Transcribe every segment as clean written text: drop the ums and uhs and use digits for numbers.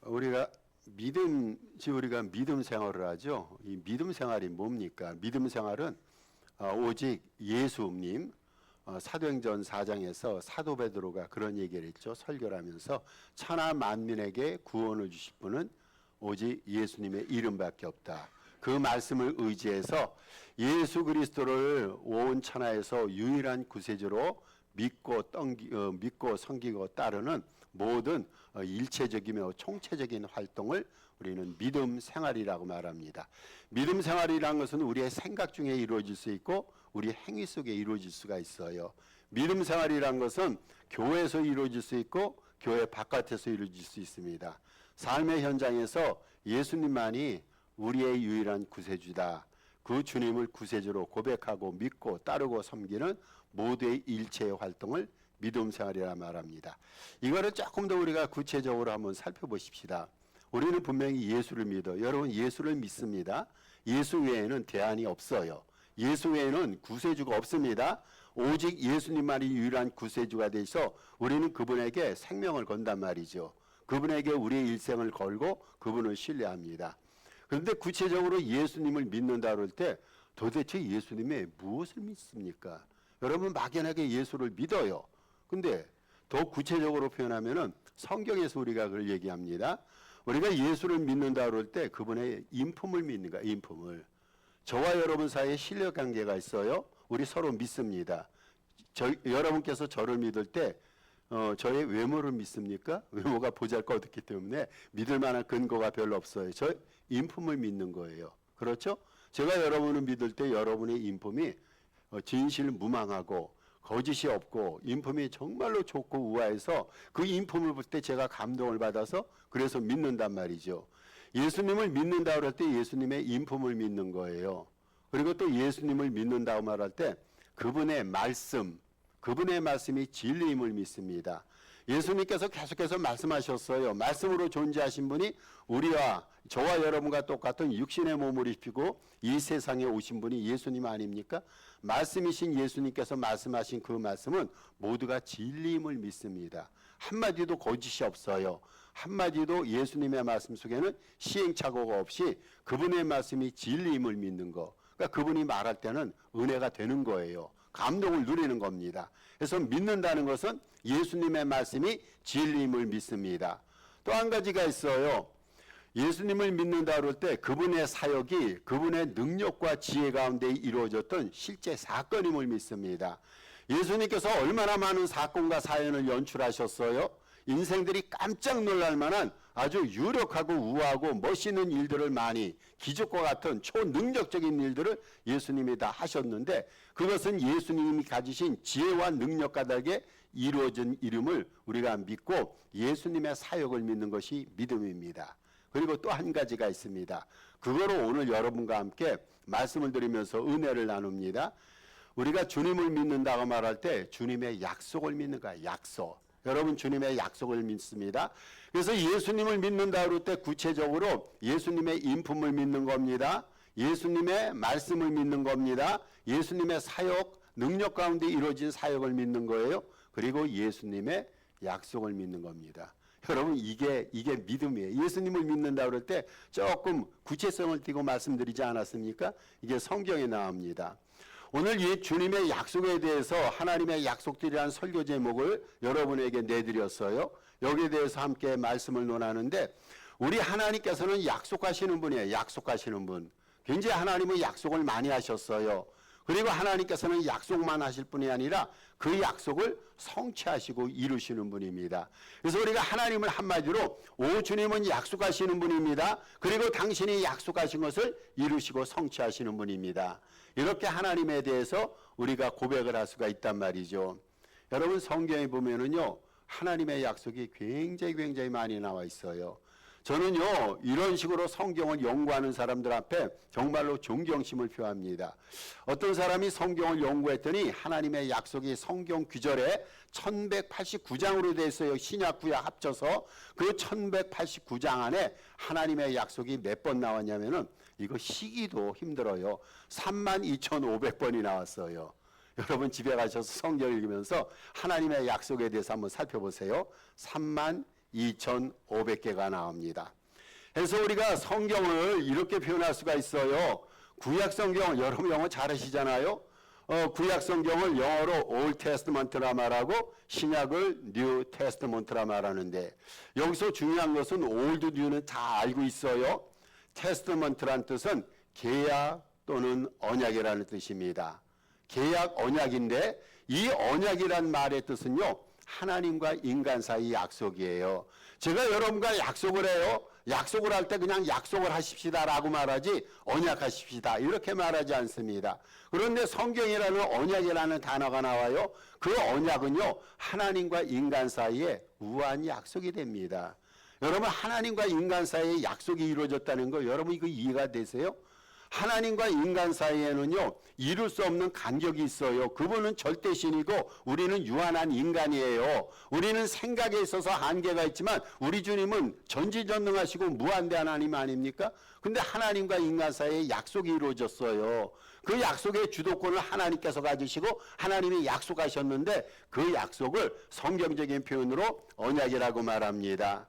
우리가 믿음 생활을 하죠. 이 믿음 생활이 뭡니까? 믿음 생활은 오직 예수님, 사도행전 4장에서 사도 베드로가 그런 얘기를 했죠. 설교를 하면서 천하 만민에게 구원을 주실 분은 오직 예수님의 이름밖에 없다. 그 말씀을 의지해서 예수 그리스도를 온 천하에서 유일한 구세주로 믿고 섬기고 따르는 모든 일체적이며 총체적인 활동을 우리는 믿음 생활이라고 말합니다. 믿음 생활이라는 것은 우리의 생각 중에 이루어질 수 있고 우리 행위 속에 이루어질 수가 있어요. 믿음 생활이라는 것은 교회에서 이루어질 수 있고 교회 바깥에서 이루어질 수 있습니다. 삶의 현장에서 예수님만이 우리의 유일한 구세주다. 그 주님을 구세주로 고백하고 믿고 따르고 섬기는 모두의 일체의 활동을 믿음 생활이라 말합니다. 이거를 조금 더 우리가 구체적으로 한번 살펴보십시다. 우리는 분명히 예수를 믿어. 여러분 예수를 믿습니다. 예수 외에는 대안이 없어요. 예수 외에는 구세주가 없습니다. 오직 예수님만이 유일한 구세주가 되어서 우리는 그분에게 생명을 건단 말이죠. 그분에게 우리의 일생을 걸고 그분을 신뢰합니다. 그런데 구체적으로 예수님을 믿는다 그럴 때 도대체 예수님의 무엇을 믿습니까? 여러분 막연하게 예수를 믿어요. 근데 더 구체적으로 표현하면은 성경에서 우리가 그걸 얘기합니다. 우리가 예수를 믿는다 그럴 때 그분의 인품을 믿는 거야. 인품을. 저와 여러분 사이에 신뢰 관계가 있어요. 우리 서로 믿습니다. 여러분께서 저를 믿을 때 저의 외모를 믿습니까? 외모가 보잘것없기 때문에 믿을 만한 근거가 별로 없어요. 저 인품을 믿는 거예요. 그렇죠? 제가 여러분을 믿을 때 여러분의 인품이 진실무망하고 거짓이 없고 인품이 정말로 좋고 우아해서 그 인품을 볼 때 제가 감동을 받아서 그래서 믿는단 말이죠. 예수님을 믿는다 그럴 때 예수님의 인품을 믿는 거예요. 그리고 또 예수님을 믿는다고 말할 때 그분의 말씀이 진리임을 믿습니다. 예수님께서 계속해서 말씀하셨어요. 말씀으로 존재하신 분이 저와 여러분과 똑같은 육신의 몸을 입히고 이 세상에 오신 분이 예수님 아닙니까? 말씀이신 예수님께서 말씀하신 그 말씀은 모두가 진리임을 믿습니다. 한마디도 거짓이 없어요. 한마디도 예수님의 말씀 속에는 시행착오가 없이 그분의 말씀이 진리임을 믿는 거. 그러니까 그분이 말할 때는 은혜가 되는 거예요. 감동을 누리는 겁니다. 그래서 믿는다는 것은 예수님의 말씀이 진리임을 믿습니다. 또 한 가지가 있어요. 예수님을 믿는다 그럴 때 그분의 사역이 그분의 능력과 지혜 가운데 이루어졌던 실제 사건임을 믿습니다. 예수님께서 얼마나 많은 사건과 사연을 연출하셨어요. 인생들이 깜짝 놀랄 만한 아주 유력하고 우아하고 멋있는 일들을 많이 기적과 같은 초능력적인 일들을 예수님이 다 하셨는데 그것은 예수님이 가지신 지혜와 능력과 다르게 이루어진 이름을 우리가 믿고 예수님의 사역을 믿는 것이 믿음입니다. 그리고 또 한 가지가 있습니다. 그거로 오늘 여러분과 함께 말씀을 드리면서 은혜를 나눕니다. 우리가 주님을 믿는다고 말할 때 주님의 약속을 믿는 거야. 약속. 여러분 주님의 약속을 믿습니다. 그래서 예수님을 믿는다 그럴 때 구체적으로 예수님의 인품을 믿는 겁니다. 예수님의 말씀을 믿는 겁니다. 예수님의 사역, 능력 가운데 이루어진 사역을 믿는 거예요. 그리고 예수님의 약속을 믿는 겁니다. 여러분 이게 믿음이에요. 예수님을 믿는다 그럴 때 조금 구체성을 띠고 말씀드리지 않았습니까? 이게 성경에 나옵니다. 오늘 이 주님의 약속에 대해서 하나님의 약속들이라는 설교 제목을 여러분에게 내드렸어요. 여기에 대해서 함께 말씀을 논하는데 우리 하나님께서는 약속하시는 분이에요. 약속하시는 분. 굉장히 하나님은 약속을 많이 하셨어요. 그리고 하나님께서는 약속만 하실 분이 아니라 그 약속을 성취하시고 이루시는 분입니다. 그래서 우리가 하나님을 한마디로 오 주님은 약속하시는 분입니다. 그리고 당신이 약속하신 것을 이루시고 성취하시는 분입니다. 이렇게 하나님에 대해서 우리가 고백을 할 수가 있단 말이죠. 여러분 성경에 보면은요 하나님의 약속이 굉장히 많이 나와 있어요. 저는요 이런 식으로 성경을 연구하는 사람들 앞에 정말로 존경심을 표합니다. 어떤 사람이 성경을 연구했더니 하나님의 약속이 성경 규절에 1189장으로 되어 있어요. 신약 구약 합쳐서 그 1189장 안에 하나님의 약속이 몇 번 나왔냐면은 이거 시기도 힘들어요. 32,500번이 나왔어요. 여러분 집에 가셔서 성경 읽으면서 하나님의 약속에 대해서 한번 살펴보세요. 2,500개가 나옵니다. 그래서 우리가 성경을 이렇게 표현할 수가 있어요. 구약 성경, 여러분 영어 잘하시잖아요. 구약 성경을 영어로 Old Testament라 말하고 신약을 New Testament라 말하는데, 여기서 중요한 것은 Old, New는 다 알고 있어요. Testament란 뜻은 계약 또는 언약이라는 뜻입니다. 계약, 언약인데 이 언약이란 말의 뜻은요, 하나님과 인간 사이 약속이에요. 제가 여러분과 약속을 해요. 약속을 할 때 그냥 약속을 하십시다라고 말하지 언약하십시다 이렇게 말하지 않습니다. 그런데 성경이라는 언약이라는 단어가 나와요. 그 언약은요, 하나님과 인간 사이에 우한 약속이 됩니다. 여러분, 하나님과 인간 사이에 약속이 이루어졌다는 거 여러분 이거 이해가 되세요? 하나님과 인간 사이에는요, 이룰 수 없는 간격이 있어요. 그분은 절대신이고 우리는 유한한 인간이에요. 우리는 생각에 있어서 한계가 있지만 우리 주님은 전지전능하시고 무한대한 하나님 아닙니까? 근데 하나님과 인간 사이에 약속이 이루어졌어요. 그 약속의 주도권을 하나님께서 가지시고 하나님이 약속하셨는데 그 약속을 성경적인 표현으로 언약이라고 말합니다.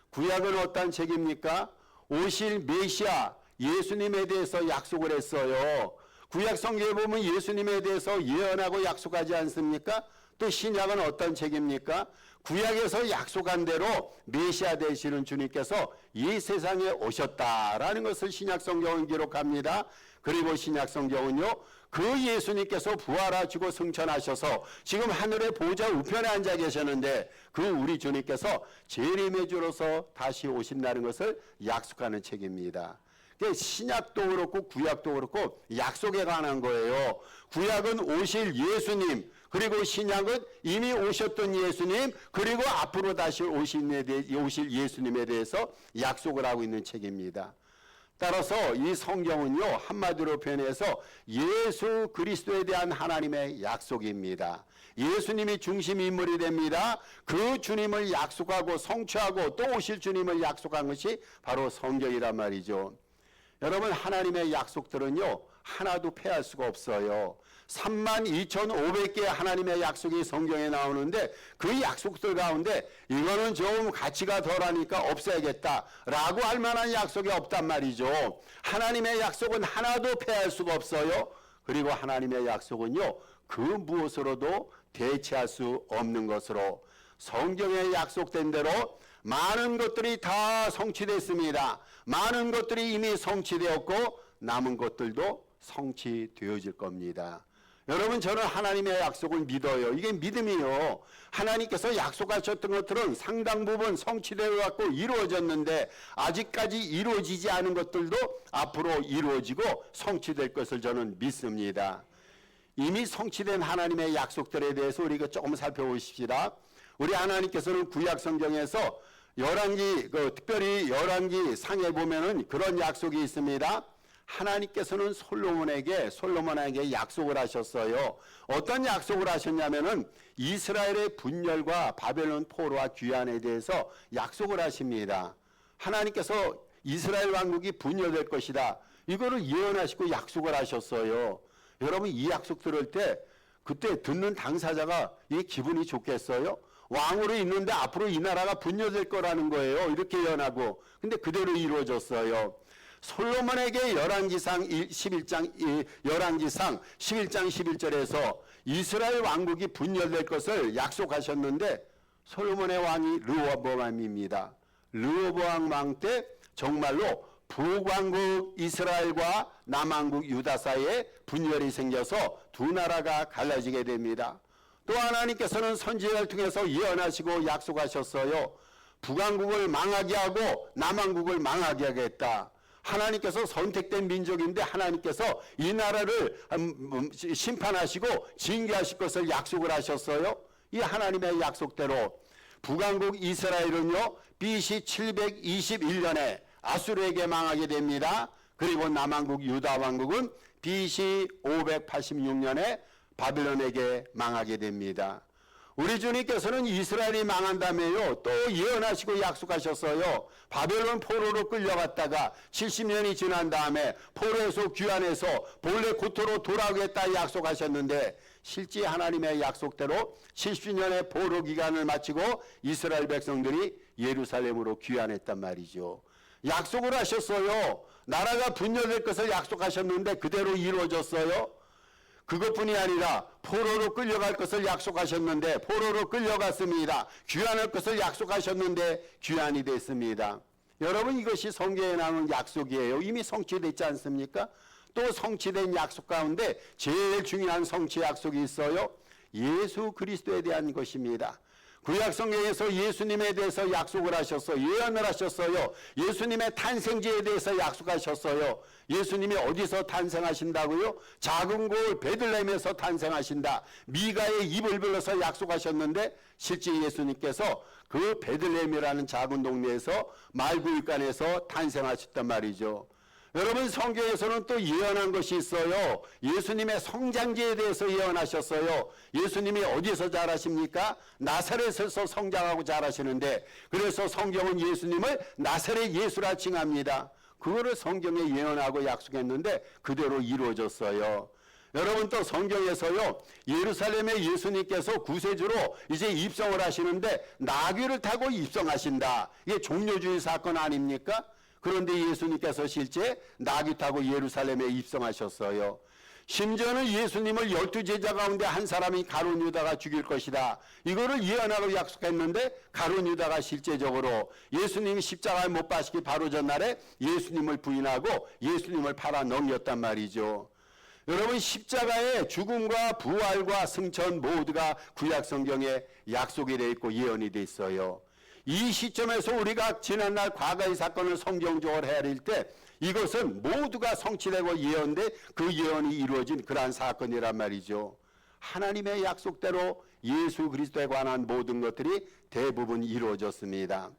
구약은 어떤 책입니까? 오실 메시아 예수님에 대해서 약속을 했어요. 구약 성경에 보면 예수님에 대해서 예언하고 약속하지 않습니까? 또 신약은 어떤 책입니까? 구약에서 약속한 대로 메시아 되시는 주님께서 이 세상에 오셨다라는 것을 신약 성경은 기록합니다. 그리고 신약 성경은요, 그 예수님께서 부활하시고 승천하셔서 지금 하늘의 보좌 우편에 앉아 계셨는데 그 우리 주님께서 재림의 주로서 다시 오신다는 것을 약속하는 책입니다. 신약도 그렇고 구약도 그렇고 약속에 관한 거예요. 구약은 오실 예수님, 그리고 신약은 이미 오셨던 예수님, 그리고 앞으로 다시 오실 예수님에 대해서 약속을 하고 있는 책입니다. 따라서 이 성경은요, 한마디로 표현해서 예수 그리스도에 대한 하나님의 약속입니다. 예수님이 중심 인물이 됩니다. 그 주님을 약속하고 성취하고 또 오실 주님을 약속한 것이 바로 성경이란 말이죠. 여러분, 하나님의 약속들은요, 하나도 패할 수가 없어요. 32,500개의 하나님의 약속이 성경에 나오는데 그 약속들 가운데 이거는 좀 가치가 덜하니까 없애야겠다라고 할 만한 약속이 없단 말이죠. 하나님의 약속은 하나도 패할 수가 없어요. 그리고 하나님의 약속은요, 그 무엇으로도 대체할 수 없는 것으로 성경에 약속된 대로 많은 것들이 다 성취됐습니다. 많은 것들이 이미 성취되었고 남은 것들도 성취되어질 겁니다. 여러분, 저는 하나님의 약속을 믿어요. 이게 믿음이요. 하나님께서 약속하셨던 것들은 상당 부분 성취되어 갖고 이루어졌는데 아직까지 이루어지지 않은 것들도 앞으로 이루어지고 성취될 것을 저는 믿습니다. 이미 성취된 하나님의 약속들에 대해서 우리가 조금 살펴보십시다. 우리 하나님께서는 구약 성경에서 열왕기, 특별히 열왕기 상에 보면은 그런 약속이 있습니다. 하나님께서는 솔로몬에게 약속을 하셨어요. 어떤 약속을 하셨냐면은 이스라엘의 분열과 바벨론 포로와 귀환에 대해서 약속을 하십니다. 하나님께서 이스라엘 왕국이 분열될 것이다. 이거를 예언하시고 약속을 하셨어요. 여러분, 이 약속 들을 때 그때 듣는 당사자가 이 기분이 좋겠어요? 왕으로 있는데 앞으로 이 나라가 분열될 거라는 거예요. 이렇게 예언하고. 근데 그대로 이루어졌어요. 솔로몬에게 열왕기상 11장 11절에서 이스라엘 왕국이 분열될 것을 약속하셨는데 솔로몬의 왕이 르호보암입니다. 르호보암 왕 때 정말로 북왕국 이스라엘과 남왕국 유다 사이에 분열이 생겨서 두 나라가 갈라지게 됩니다. 또 하나님께서는 선지자를 통해서 예언하시고 약속하셨어요. 북왕국을 망하게 하고 남왕국을 망하게 하겠다. 하나님께서 선택된 민족인데 하나님께서 이 나라를 심판하시고 징계하실 것을 약속을 하셨어요. 이 하나님의 약속대로 북왕국 이스라엘은요, BC 721년에 아수르에게 망하게 됩니다. 그리고 남왕국 유다 왕국은 BC 586년에 바벨론에게 망하게 됩니다. 우리 주님께서는 이스라엘이 망한다며요, 또 예언하시고 약속하셨어요. 바벨론 포로로 끌려갔다가 70년이 지난 다음에 포로에서 귀환해서 본래 고토로 돌아오겠다 약속하셨는데 실제 하나님의 약속대로 70년의 포로 기간을 마치고 이스라엘 백성들이 예루살렘으로 귀환했단 말이죠. 약속을 하셨어요. 나라가 분열될 것을 약속하셨는데 그대로 이루어졌어요. 그것뿐이 아니라 포로로 끌려갈 것을 약속하셨는데 포로로 끌려갔습니다. 귀환할 것을 약속하셨는데 귀환이 됐습니다. 여러분, 이것이 성경에 나오는 약속이에요. 이미 성취됐지 않습니까? 또 성취된 약속 가운데 제일 중요한 성취 약속이 있어요. 예수 그리스도에 대한 것입니다. 구약 성경에서 예수님에 대해서 약속을 하셨어요. 예언을 하셨어요. 예수님의 탄생지에 대해서 약속하셨어요. 예수님이 어디서 탄생하신다고요? 작은 곳 베들레헴에서 탄생하신다. 미가의 입을 불러서 약속하셨는데 실제 예수님께서 그 베들레헴이라는 작은 동네에서 말구유간에서 탄생하셨단 말이죠. 여러분, 성경에서는 또 예언한 것이 있어요. 예수님의 성장지에 대해서 예언하셨어요. 예수님이 어디서 자라십니까? 나사렛에서 성장하고 자라시는데, 그래서 성경은 예수님을 나사렛 예수라 칭합니다. 그거를 성경에 예언하고 약속했는데 그대로 이루어졌어요. 여러분, 또 성경에서요, 예루살렘에 예수님께서 구세주로 이제 입성을 하시는데 나귀를 타고 입성하신다. 이게 종려주의 사건 아닙니까? 그런데 예수님께서 실제 나귀 타고 예루살렘에 입성하셨어요. 심지어는 예수님을 12제자 가운데 한 사람이 가룟 유다가 죽일 것이다. 이거를 예언하고 약속했는데 가룟 유다가 실제적으로 예수님이 십자가에 못 박히기 바로 전날에 예수님을 부인하고 예수님을 팔아 넘겼단 말이죠. 여러분, 십자가의 죽음과 부활과 승천 모두가 구약 성경에 약속이 되어 있고 예언이 되어 있어요. 이 시점에서 우리가 지난날 과거의 사건을 성경적으로 헤아릴 때 이것은 모두가 성취되고 예언돼 그 예언이 이루어진 그러한 사건이란 말이죠. 하나님의 약속대로 예수 그리스도에 관한 모든 것들이 대부분 이루어졌습니다.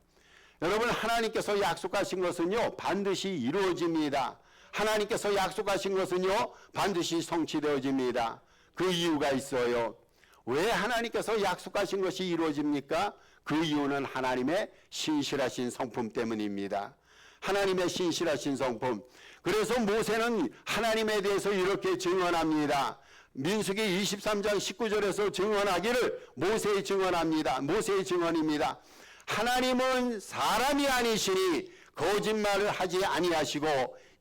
여러분, 하나님께서 약속하신 것은요 반드시 이루어집니다. 하나님께서 약속하신 것은요 반드시 성취되어집니다. 그 이유가 있어요. 왜 하나님께서 약속하신 것이 이루어집니까? 그 이유는 하나님의 신실하신 성품 때문입니다. 하나님의 신실하신 성품. 그래서 모세는 하나님에 대해서 이렇게 증언합니다. 민수기 23장 19절에서 증언하기를 모세의 증언합니다. 모세의 증언입니다. 하나님은 사람이 아니시니 거짓말을 하지 아니하시고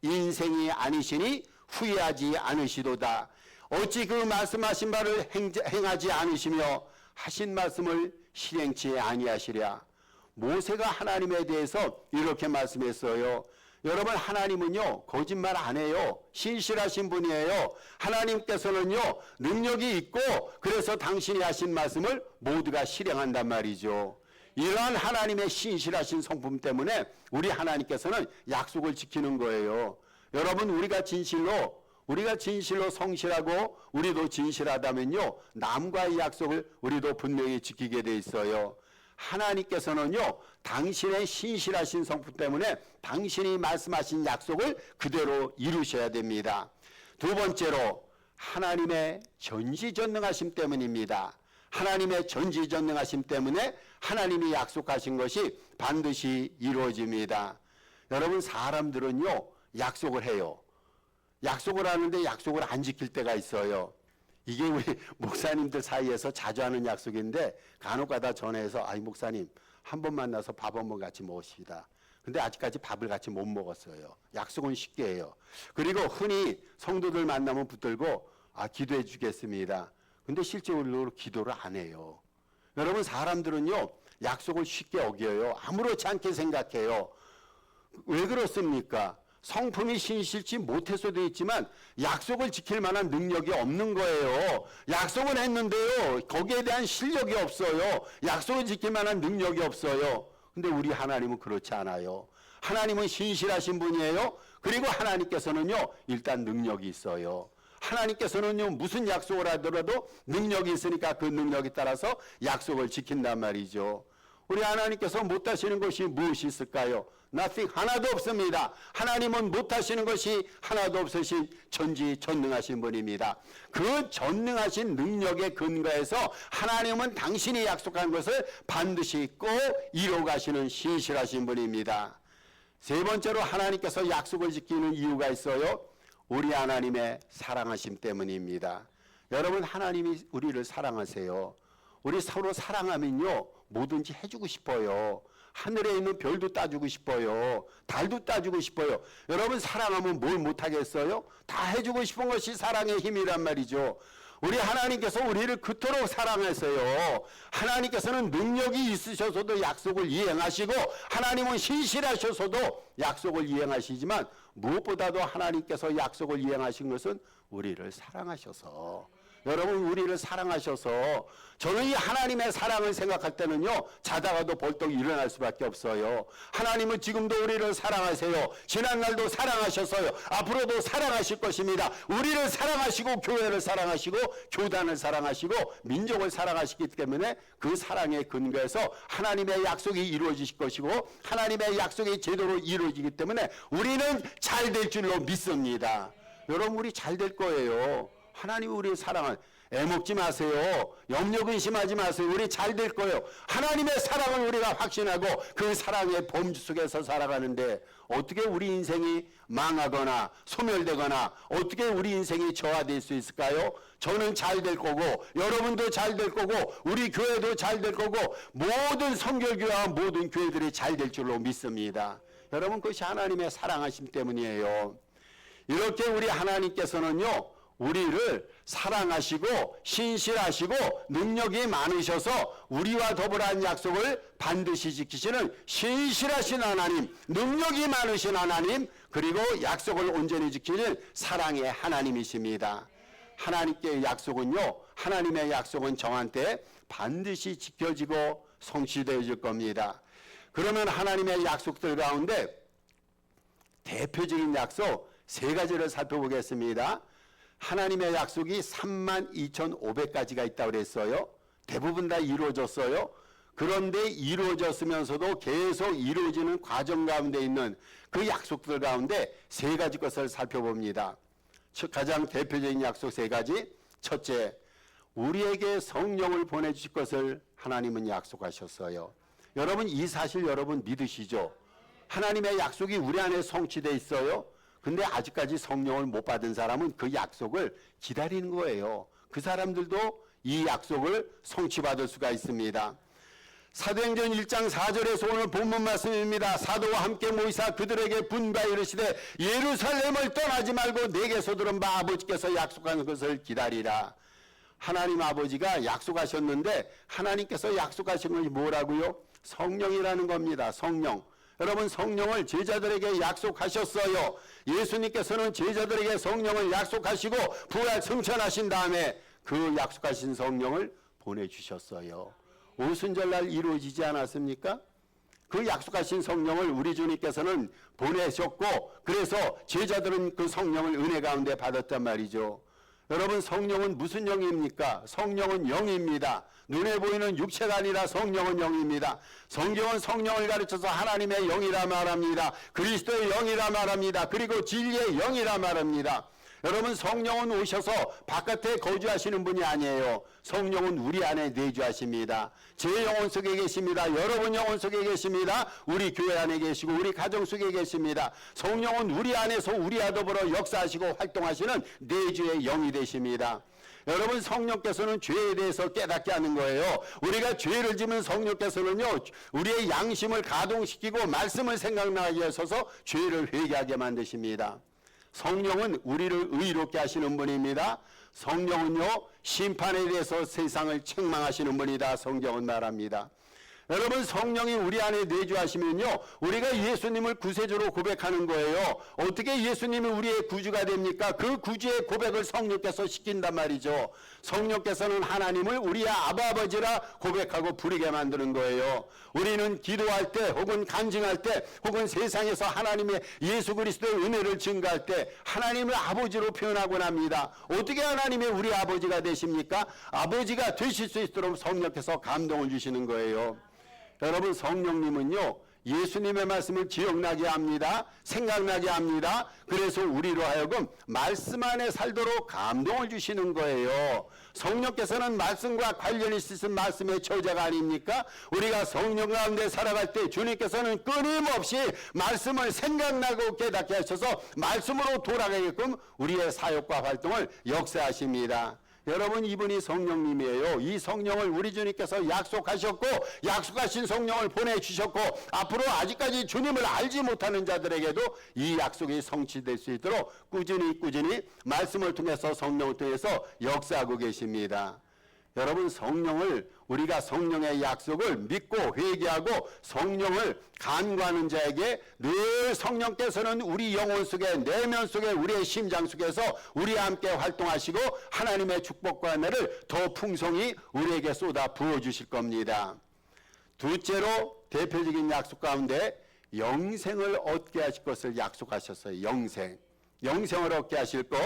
인생이 아니시니 후회하지 않으시도다. 어찌 그 말씀하신 바를 행하지 않으시며 하신 말씀을 실행치 아니하시랴. 모세가 하나님에 대해서 이렇게 말씀했어요. 여러분, 하나님은요 거짓말 안 해요. 신실하신 분이에요. 하나님께서는요 능력이 있고 그래서 당신이 하신 말씀을 모두가 실행한단 말이죠. 이러한 하나님의 신실하신 성품 때문에 우리 하나님께서는 약속을 지키는 거예요. 여러분, 우리가 진실로 성실하고 우리도 진실하다면요 남과의 약속을 우리도 분명히 지키게 돼 있어요. 하나님께서는요 당신의 신실하신 성품 때문에 당신이 말씀하신 약속을 그대로 이루셔야 됩니다. 두 번째로 하나님의 전지전능하심 때문입니다. 하나님의 전지전능하심 때문에 하나님이 약속하신 것이 반드시 이루어집니다. 여러분, 사람들은요 약속을 해요. 약속을 하는데 약속을 안 지킬 때가 있어요. 이게 우리 목사님들 사이에서 자주 하는 약속인데 간혹가다 전해서 아이 목사님 한 번 만나서 밥 한 번 같이 먹읍시다. 근데 아직까지 밥을 같이 못 먹었어요. 약속은 쉽게 해요. 그리고 흔히 성도들 만나면 붙들고 기도해 주겠습니다. 근데 실제로 기도를 안 해요. 여러분, 사람들은요 약속을 쉽게 어겨요. 아무렇지 않게 생각해요. 왜 그렇습니까? 성품이 신실치 못해서도 있지만 약속을 지킬 만한 능력이 없는 거예요. 약속은 했는데요 거기에 대한 실력이 없어요. 약속을 지킬 만한 능력이 없어요. 근데 우리 하나님은 그렇지 않아요. 하나님은 신실하신 분이에요. 그리고 하나님께서는요 일단 능력이 있어요. 하나님께서는요 무슨 약속을 하더라도 능력이 있으니까 그 능력에 따라서 약속을 지킨단 말이죠. 우리 하나님께서 못하시는 것이 무엇이 있을까요? Nothing, 하나도 없습니다. 하나님은 못하시는 것이 하나도 없으신 전지전능하신 분입니다. 그 전능하신 능력에 근거해서 하나님은 당신이 약속한 것을 반드시 꼭 이루어가시는 신실하신 분입니다. 세 번째로 하나님께서 약속을 지키는 이유가 있어요. 우리 하나님의 사랑하심 때문입니다. 여러분, 하나님이 우리를 사랑하세요. 우리 서로 사랑하면요 뭐든지 해주고 싶어요. 하늘에 있는 별도 따주고 싶어요. 달도 따주고 싶어요. 여러분 사랑하면 뭘 못하겠어요? 다 해주고 싶은 것이 사랑의 힘이란 말이죠. 우리 하나님께서 우리를 그토록 사랑하세요. 하나님께서는 능력이 있으셔서도 약속을 이행하시고 하나님은 신실하셔서도 약속을 이행하시지만 무엇보다도 하나님께서 약속을 이행하신 것은 우리를 사랑하셔서, 여러분 우리를 사랑하셔서, 저는 이 하나님의 사랑을 생각할 때는요 자다가도 벌떡 일어날 수밖에 없어요. 하나님은 지금도 우리를 사랑하세요. 지난날도 사랑하셨어요. 앞으로도 사랑하실 것입니다. 우리를 사랑하시고 교회를 사랑하시고 교단을 사랑하시고 민족을 사랑하시기 때문에 그 사랑의 근거에서 하나님의 약속이 이루어지실 것이고 하나님의 약속이 제대로 이루어지기 때문에 우리는 잘 될 줄로 믿습니다. 여러분 우리 잘 될 거예요. 하나님 우리를 사랑을 애먹지 마세요. 염려 근심하지 마세요. 우리 잘 될 거예요. 하나님의 사랑을 우리가 확신하고 그 사랑의 범주 속에서 살아가는데 어떻게 우리 인생이 망하거나 소멸되거나 어떻게 우리 인생이 저하될 수 있을까요? 저는 잘 될 거고 여러분도 잘 될 거고 우리 교회도 잘 될 거고 모든 선교교회와 모든 교회들이 잘 될 줄로 믿습니다. 여러분 그것이 하나님의 사랑하심 때문이에요. 이렇게 우리 하나님께서는요 우리를 사랑하시고 신실하시고 능력이 많으셔서 우리와 더불어 한 약속을 반드시 지키시는 신실하신 하나님, 능력이 많으신 하나님, 그리고 약속을 온전히 지키는 사랑의 하나님이십니다. 하나님께의 약속은요, 하나님의 약속은 저한테 반드시 지켜지고 성취되어질 겁니다. 그러면 하나님의 약속들 가운데 대표적인 약속 세 가지를 살펴보겠습니다. 하나님의 약속이 32,500가지가 있다고 그랬어요. 대부분 다 이루어졌어요. 그런데 이루어졌으면서도 계속 이루어지는 과정 가운데 있는 그 약속들 가운데 세 가지 것을 살펴봅니다. 가장 대표적인 약속 세 가지. 첫째, 우리에게 성령을 보내주실 것을 하나님은 약속하셨어요. 여러분 이 사실 여러분 믿으시죠? 하나님의 약속이 우리 안에 성취되어 있어요. 근데 아직까지 성령을 못 받은 사람은 그 약속을 기다리는 거예요. 그 사람들도 이 약속을 성취받을 수가 있습니다. 사도행전 1장 4절에서 오늘 본문 말씀입니다. 사도와 함께 모이사 그들에게 분바에 이르시되 예루살렘을 떠나지 말고 내게서 들은 바 아버지께서 약속한 것을 기다리라. 하나님 아버지가 약속하셨는데 하나님께서 약속하신 것이 뭐라고요? 성령이라는 겁니다. 성령. 여러분 성령을 제자들에게 약속하셨어요. 예수님께서는 제자들에게 성령을 약속하시고 부활 승천하신 다음에 그 약속하신 성령을 보내주셨어요. 오순절날 이루어지지 않았습니까? 그 약속하신 성령을 우리 주님께서는 보내셨고 그래서 제자들은 그 성령을 은혜 가운데 받았단 말이죠. 여러분 성령은 무슨 영입니까? 성령은 영입니다. 눈에 보이는 육체가 아니라 성령은 영입니다. 성경은 성령을 가르쳐서 하나님의 영이라 말합니다. 그리스도의 영이라 말합니다. 그리고 진리의 영이라 말합니다. 여러분 성령은 오셔서 바깥에 거주하시는 분이 아니에요. 성령은 우리 안에 내주하십니다. 제 영혼 속에 계십니다. 여러분 영혼 속에 계십니다. 우리 교회 안에 계시고 우리 가정 속에 계십니다. 성령은 우리 안에서 우리와 더불어 역사하시고 활동하시는 내주의 영이 되십니다. 여러분 성령께서는 죄에 대해서 깨닫게 하는 거예요. 우리가 죄를 지면 성령께서는요 우리의 양심을 가동시키고 말씀을 생각나게 하셔서 죄를 회개하게 만드십니다. 성령은 우리를 의롭게 하시는 분입니다. 성령은요 심판에 대해서 세상을 책망하시는 분이다. 성경은 말합니다. 여러분 성령이 우리 안에 내주하시면요 우리가 예수님을 구세주로 고백하는 거예요. 어떻게 예수님이 우리의 구주가 됩니까? 그 구주의 고백을 성령께서 시킨단 말이죠. 성령께서는 하나님을 우리의 아버지라 고백하고 부르게 만드는 거예요. 우리는 기도할 때 혹은 간증할 때 혹은 세상에서 하나님의 예수 그리스도의 은혜를 증가할 때 하나님을 아버지로 표현하곤 합니다. 어떻게 하나님이 우리 아버지가 되십니까? 아버지가 되실 수 있도록 성령께서 감동을 주시는 거예요. 여러분 성령님은요 예수님의 말씀을 기억나게 합니다. 생각나게 합니다. 그래서 우리로 하여금 말씀 안에 살도록 감동을 주시는 거예요. 성령께서는 말씀과 관련이 있으신 말씀의 저자가 아닙니까? 우리가 성령 가운데 살아갈 때 주님께서는 끊임없이 말씀을 생각나고 깨닫게 하셔서 말씀으로 돌아가게끔 우리의 사역과 활동을 역사하십니다. 여러분, 이분이 성령님이에요. 이 성령을 우리 주님께서 약속하셨고, 약속하신 성령을 보내주셨고, 앞으로 아직까지 주님을 알지 못하는 자들에게도 이 약속이 성취될 수 있도록 꾸준히 말씀을 통해서, 성령을 통해서 역사하고 계십니다. 여러분, 우리가 성령의 약속을 믿고 회개하고 성령을 간구하는 자에게 늘 성령께서는 우리 영혼 속에, 내면 속에, 우리의 심장 속에서 우리와 함께 활동하시고 하나님의 축복과 은혜를 더 풍성히 우리에게 쏟아 부어주실 겁니다. 둘째로 대표적인 약속 가운데 영생을 얻게 하실 것을 약속하셨어요. 영생을 얻게 하실 것.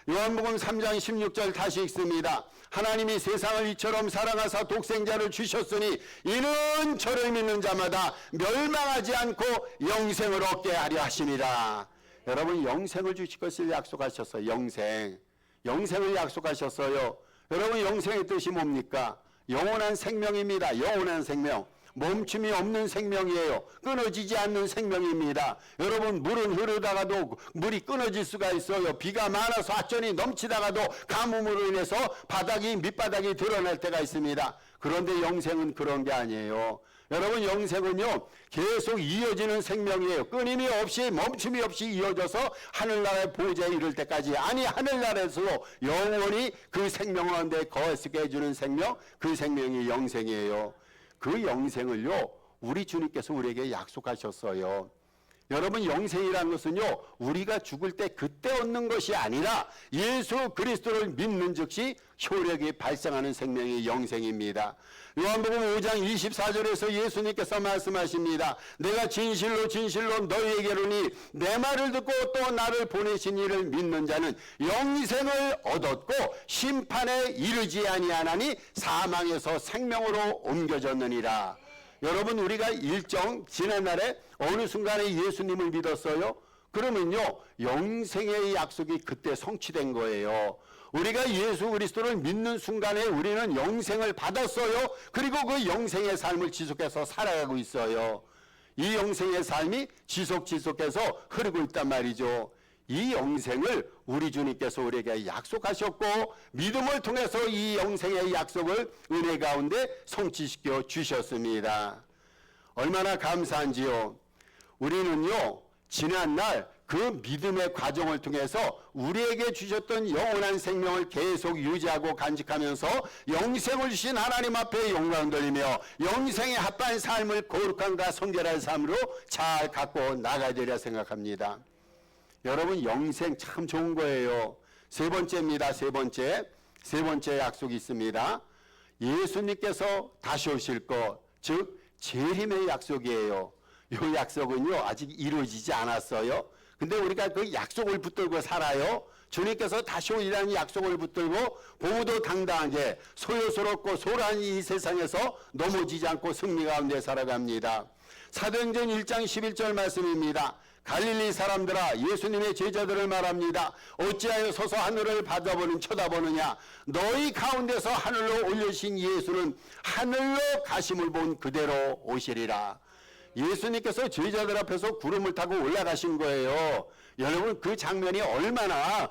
요한복음 3장 16절 다시 읽습니다. 하나님이 세상을 이처럼 사랑하사 독생자를 주셨으니 이는 저를 믿는 자마다 멸망하지 않고 영생을 얻게 하려 하심이라. 여러분, 영생을 주실 것을 약속하셨어요. 영생을 약속하셨어요. 여러분, 영생의 뜻이 뭡니까? 영원한 생명입니다. 영원한 생명. 멈춤이 없는 생명이에요. 끊어지지 않는 생명입니다. 여러분, 물은 흐르다가도 물이 끊어질 수가 있어요. 비가 많아서 하천이 넘치다가도 가뭄으로 인해서 밑바닥이 드러날 때가 있습니다. 그런데 영생은 그런 게 아니에요. 여러분, 영생은요 계속 이어지는 생명이에요. 끊임이 없이, 멈춤이 없이 이어져서 하늘나라의 보좌에 이를 때까지, 아니 하늘나라에서도 영원히 그 생명 가운데 거하게 해주는 생명, 그 생명이 영생이에요. 그 영생을요 우리 주님께서 우리에게 약속하셨어요. 여러분, 영생이라는 것은요 우리가 죽을 때 그때 얻는 것이 아니라 예수 그리스도를 믿는 즉시 효력이 발생하는 생명이 영생입니다. 요한복음 5장 24절에서 예수님께서 말씀하십니다. 내가 진실로 너희에게로니 내 말을 듣고 또 나를 보내신 이를 믿는 자는 영생을 얻었고 심판에 이르지 아니하나니 사망에서 생명으로 옮겨졌느니라. 여러분, 우리가 지난날에 어느 순간에 예수님을 믿었어요? 그러면요 영생의 약속이 그때 성취된 거예요. 우리가 예수 그리스도를 믿는 순간에 우리는 영생을 받았어요. 그리고 그 영생의 삶을 지속해서 살아가고 있어요. 이 영생의 삶이 지속해서 흐르고 있단 말이죠. 이 영생을 우리 주님께서 우리에게 약속하셨고 믿음을 통해서 이 영생의 약속을 은혜 가운데 성취시켜 주셨습니다. 얼마나 감사한지요. 우리는요 지난날 그 믿음의 과정을 통해서 우리에게 주셨던 영원한 생명을 계속 유지하고 간직하면서 영생을 주신 하나님 앞에 영광 돌리며 영생에 합한 삶을 거룩함과 성결한 삶으로 잘 갖고 나가야 되리라 생각합니다. 여러분, 영생 참 좋은 거예요. 세 번째입니다. 세 번째 약속이 있습니다. 예수님께서 다시 오실 것, 즉 재림의 약속이에요. 이 약속은요 아직 이루어지지 않았어요. 근데 우리가 그 약속을 붙들고 살아요. 주님께서 다시 오리라는 약속을 붙들고 보호도 당당하게 소요스럽고 소란한 이 세상에서 넘어지지 않고 승리 가운데 살아갑니다. 사도행전 1장 11절 말씀입니다. 갈릴리 사람들아, 예수님의 제자들을 말합니다. 어찌하여 서서 하늘을 쳐다보느냐? 너희 가운데서 하늘로 올려신 예수는 하늘로 가심을 본 그대로 오시리라. 예수님께서 제자들 앞에서 구름을 타고 올라가신 거예요. 여러분, 그 장면이 얼마나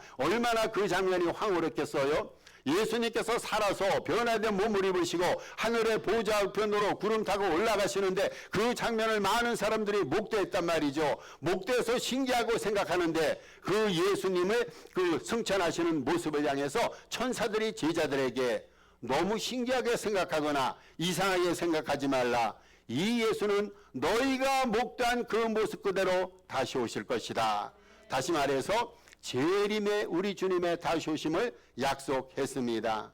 그 장면이 황홀했겠어요? 예수님께서 살아서 변화된 몸을 입으시고 하늘의 보좌 우편으로 구름 타고 올라가시는데 그 장면을 많은 사람들이 목도했단 말이죠. 목도해서 신기하고 생각하는데 그 예수님의 그 승천하시는 모습을 향해서 천사들이 제자들에게 너무 신기하게 생각하거나 이상하게 생각하지 말라. 이 예수는 너희가 목도한 그 모습 그대로 다시 오실 것이다. 다시 말해서 재림의 우리 주님의 다시 오심을 약속했습니다.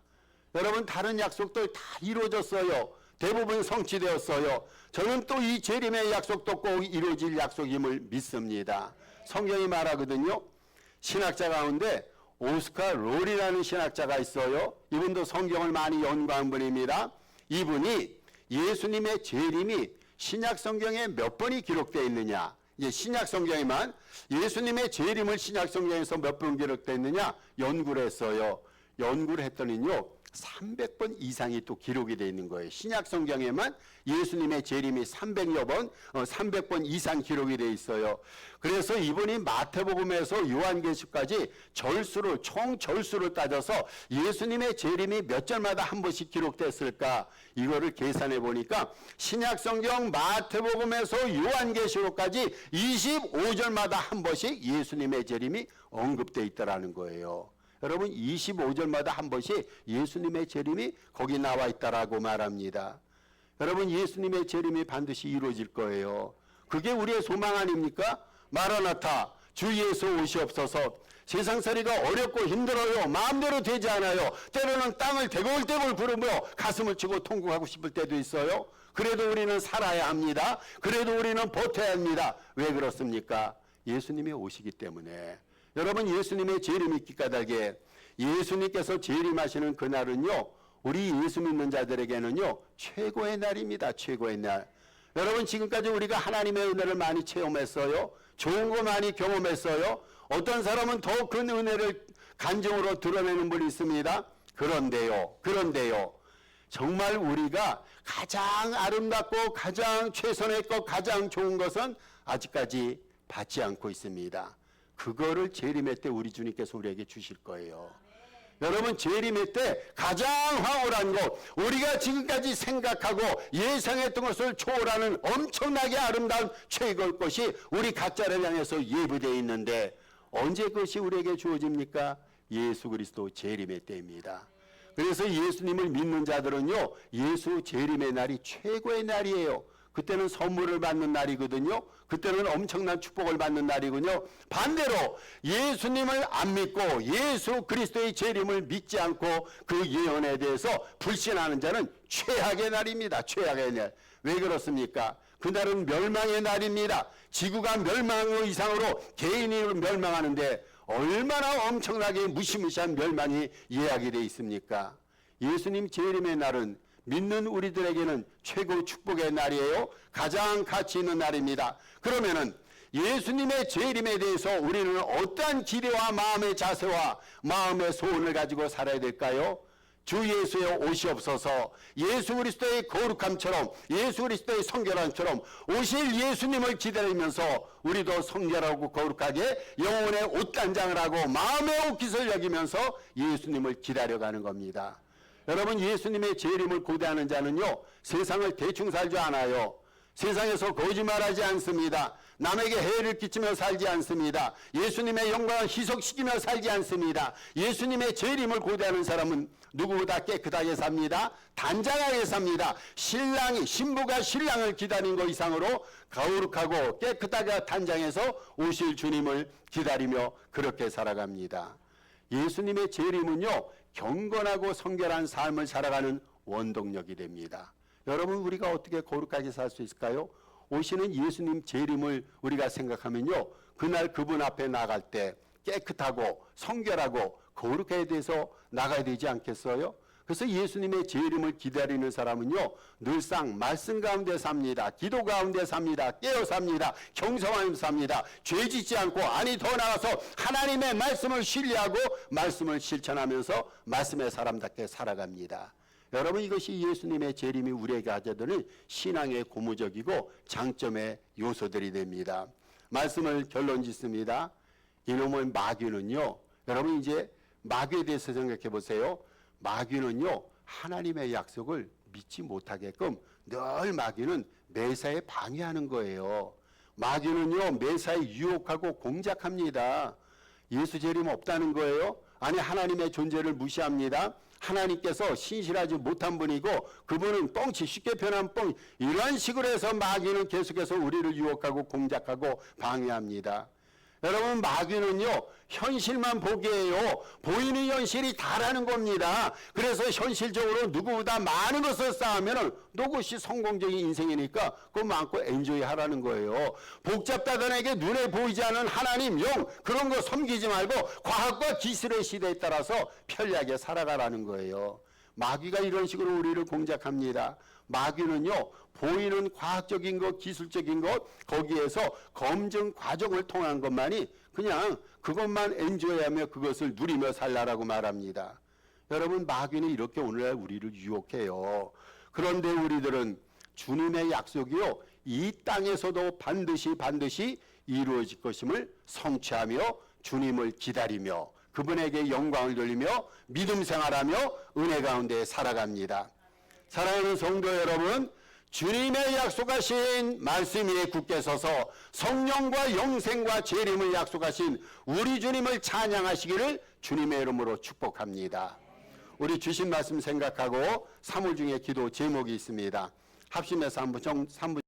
여러분, 다른 약속들 다 이루어졌어요. 대부분 성취되었어요. 저는 또 이 재림의 약속도 꼭 이루어질 약속임을 믿습니다. 성경이 말하거든요. 신학자 가운데 오스카 롤이라는 신학자가 있어요. 이분도 성경을 많이 연구한 분입니다. 이분이 예수님의 재림이 신약 성경에 몇 번이 기록되어 있느냐, 신약 성경에만 예수님의 재림을 신약 성경에서 몇 번 기록되어 있느냐 연구를 했어요. 연구를 했더니요 300번 이상이 또 기록이 되어 있는 거예요. 신약 성경에만 예수님의 재림이 300여 번, 300번 이상 기록이 되어 있어요. 그래서 이분이 마태복음에서 요한계시까지 절수를, 총 절수를 따져서 예수님의 재림이 몇 절마다 한 번씩 기록됐을까? 이거를 계산해 보니까 신약 성경 마태복음에서 요한계시록까지 25절마다 한 번씩 예수님의 재림이 언급되어 있다라는 거예요. 여러분 25절마다 한 번씩 예수님의 재림이 거기 나와 있다라고 말합니다. 여러분 예수님의 재림이 반드시 이루어질 거예요. 그게 우리의 소망 아닙니까? 마라나타 주 예수 오시옵소서. 세상살이가 어렵고 힘들어요. 마음대로 되지 않아요. 때로는 땅을 대골대골 구르며 가슴을 치고 통곡하고 싶을 때도 있어요. 그래도 우리는 살아야 합니다. 그래도 우리는 버텨야 합니다. 왜 그렇습니까? 예수님이 오시기 때문에. 여러분 예수님의 재림이 기까닭에 예수님께서 재림하시는 그날은요, 우리 예수 믿는 자들에게는요 최고의 날입니다. 최고의 날. 여러분 지금까지 우리가 하나님의 은혜를 많이 체험했어요. 좋은 거 많이 경험했어요. 어떤 사람은 더 큰 은혜를 간증으로 드러내는 분이 있습니다. 그런데요 정말 우리가 가장 아름답고 가장 최선의 것, 가장 좋은 것은 아직까지 받지 않고 있습니다. 그거를 재림의 때 우리 주님께서 우리에게 주실 거예요. 여러분 재림의 때 가장 황홀한 것, 우리가 지금까지 생각하고 예상했던 것을 초월하는 엄청나게 아름다운 최고의 것이 우리 각자를 향해서 예비되어 있는데 언제 그것이 우리에게 주어집니까? 예수 그리스도 재림의 때입니다. 그래서 예수님을 믿는 자들은요 예수 재림의 날이 최고의 날이에요. 그때는 선물을 받는 날이거든요. 그때는 엄청난 축복을 받는 날이군요. 반대로 예수님을 안 믿고 예수 그리스도의 재림을 믿지 않고 그 예언에 대해서 불신하는 자는 최악의 날입니다. 최악의 날. 왜 그렇습니까? 그날은 멸망의 날입니다. 지구가 멸망의 이상으로 개인이 멸망하는데 얼마나 엄청나게 무시무시한 멸망이 예약이 되어 있습니까? 예수님 재림의 날은 믿는 우리들에게는 최고 축복의 날이에요. 가장 가치 있는 날입니다. 그러면은 예수님의 재림에 대해서 우리는 어떠한 기대와 마음의 자세와 마음의 소원을 가지고 살아야 될까요? 주 예수의 오시옵소서. 예수 그리스도의 거룩함처럼, 예수 그리스도의 성결함처럼 오실 예수님을 기다리면서 우리도 성결하고 거룩하게 영혼의 옷단장을 하고 마음의 옷깃을 여기면서 예수님을 기다려가는 겁니다. 여러분 예수님의 재림을 고대하는 자는요 세상을 대충 살지 않아요. 세상에서 거짓말하지 않습니다. 남에게 해를 끼치며 살지 않습니다. 예수님의 영광을 희석시키며 살지 않습니다. 예수님의 재림을 고대하는 사람은 누구보다 깨끗하게 삽니다. 단장하게 삽니다. 신부가 신랑을 기다린 것 이상으로 거룩하고 깨끗하게 단장해서 오실 주님을 기다리며 그렇게 살아갑니다. 예수님의 재림은요 경건하고 성결한 삶을 살아가는 원동력이 됩니다. 여러분 우리가 어떻게 거룩하게 살 수 있을까요? 오시는 예수님 재림을 우리가 생각하면요 그날 그분 앞에 나갈 때 깨끗하고 성결하고 거룩하게 돼서 나가야 되지 않겠어요? 그래서 예수님의 재림을 기다리는 사람은요 늘상 말씀 가운데 삽니다. 기도 가운데 삽니다. 깨어 삽니다. 경성하며 삽니다. 죄 짓지 않고 아니 더 나아가서 하나님의 말씀을 신뢰하고 말씀을 실천하면서 말씀의 사람답게 살아갑니다. 여러분 이것이 예수님의 재림이 우리에게 가져다는 신앙의 고무적이고 장점의 요소들이 됩니다. 말씀을 결론 짓습니다. 이놈의 마귀는요 여러분 이제 마귀에 대해서 생각해 보세요. 마귀는요 하나님의 약속을 믿지 못하게끔 늘 마귀는 매사에 방해하는 거예요. 마귀는요 매사에 유혹하고 공작합니다. 예수 재림 없다는 거예요. 아니 하나님의 존재를 무시합니다. 하나님께서 신실하지 못한 분이고 그분은 뻥치 쉽게 변한 뻥 이런 식으로 해서 마귀는 계속해서 우리를 유혹하고 공작하고 방해합니다. 여러분 마귀는요 현실만 보기에요 보이는 현실이 다라는 겁니다. 그래서 현실적으로 누구보다 많은 것을 쌓으면 그것이 성공적인 인생이니까 그거 많고 엔조이 하라는 거예요. 복잡다단에게 눈에 보이지 않는 하나님 영 그런 거 섬기지 말고 과학과 기술의 시대에 따라서 편리하게 살아가라는 거예요. 마귀가 이런 식으로 우리를 공작합니다. 마귀는요 보이는 과학적인 것 기술적인 것 거기에서 검증 과정을 통한 것만이 그냥 그것만 엔조이하며 그것을 누리며 살라라고 말합니다. 여러분, 마귀는 이렇게 오늘날 우리를 유혹해요. 그런데 우리들은 주님의 약속이요, 이 땅에서도 반드시 이루어질 것임을 성취하며 주님을 기다리며 그분에게 영광을 돌리며 믿음 생활하며 은혜 가운데 살아갑니다. 사랑하는 성도 여러분, 주님의 약속하신 말씀 위에 굳게 서서 성령과 영생과 재림을 약속하신 우리 주님을 찬양하시기를 주님의 이름으로 축복합니다. 우리 주신 말씀 생각하고 3월 중에 기도 제목이 있습니다. 합심해서 한번